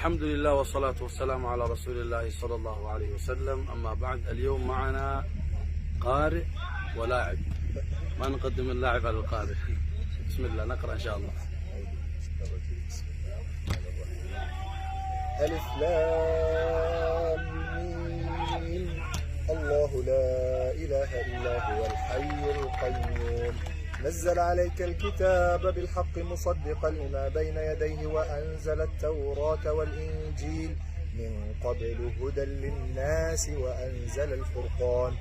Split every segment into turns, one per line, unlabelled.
الحمد لله والصلاة والسلام على رسول الله صلى الله عليه وسلم. أما بعد، اليوم معنا قارئ ولاعب، ما نقدم اللاعب على القارئ. بسم الله، نقرأ إن شاء الله.
ألف لام ميم. الله لا إله إلا هو الحي القيوم. نزل عليك الكتاب بالحق مصدقا لما بين يديه وأنزل التوراة والإنجيل من قبل هدى للناس وأنزل الفرقان.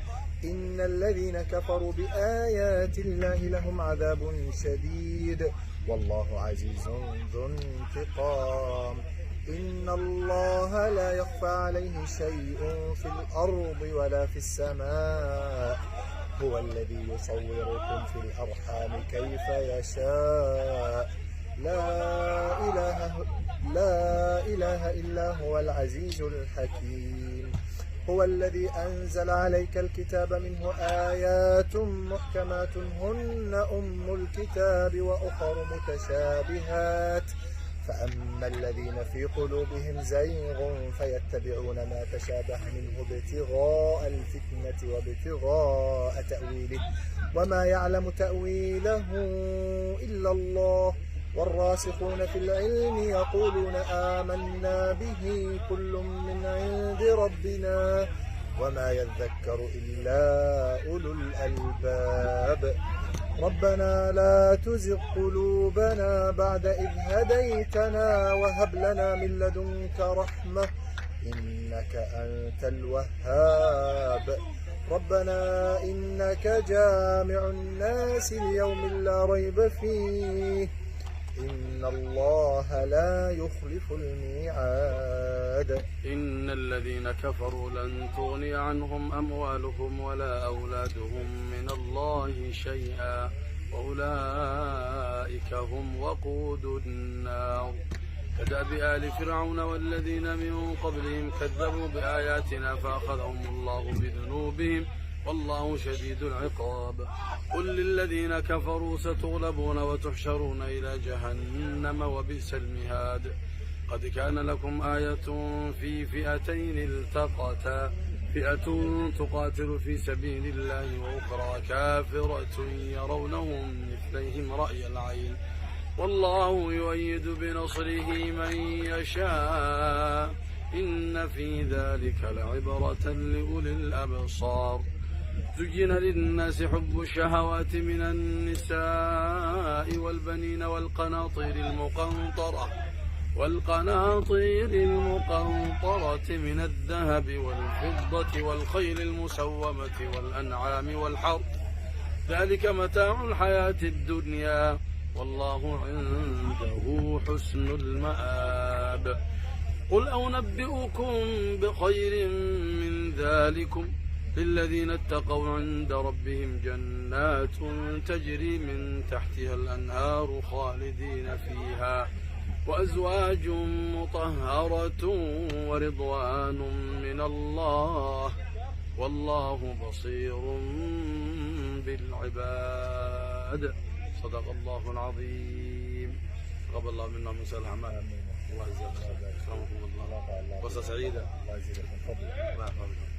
إن الذين كفروا بآيات الله لهم عذاب شديد والله عزيز ذو انتقام. إن الله لا يخفى عليه شيء في الأرض ولا في السماء. هو الذي يصوركم في الأرحام كيف يشاء. لا إله إلا هو العزيز الحكيم. هو الذي أنزل عليك الكتاب منه آيات محكمات هن أم الكتاب وأخر متشابهات. فأما الذين في قلوبهم زيغ فيتبعون ما تشابه منه ابتغاء الفتنة وابتغاء تأويله وما يعلم تأويله إلا الله. والراسخون في العلم يقولون آمنا به كل من عند ربنا وما يذكر إلا أولو الألباب. ربنا لا تزغ قلوبنا بعد إذ هديتنا وهب لنا من لدنك رحمة إنك أنت الوهاب. ربنا إنك جامع الناس ليوم لا ريب فيه إن الله لا يخلف الميعاد.
إن الذين كفروا لن تغني عنهم أموالهم ولا أولادهم من الله شيئا وأولئك هم وقود النار. كدأب آل فرعون والذين من قبلهم كذبوا بآياتنا فأخذهم الله بذنوبهم والله شديد العقاب. قل للذين كفروا ستغلبون وتحشرون إلى جهنم وبئس المهاد. قد كان لكم آية في فئتين التقتا، فئة تقاتل في سبيل الله وأخرى كافرة يرونهم مثليهم رأي العين والله يؤيد بنصره من يشاء إن في ذلك لعبرة لأولي الأبصار. زين للناس حب الشهوات من النساء والبنين والقناطير المقنطرة من الذهب والفضة والخيل المسومة والأنعام والحرث ذلك متاع الحياة الدنيا والله عنده حسن المآب. قل أنبئكم بخير من ذلكم للذين اتقوا عند ربهم جنات تجري من تحتها الأنهار خالدين فيها وأزواج مطهرة ورضوان من الله والله بصير بالعباد. صدق الله العظيم. تقبل الله منا من سائر الأعمال. الله يجزاكم خير. الله. فرصة سعيدة.
الله يجزيك من فضلك.
الله يحفظك.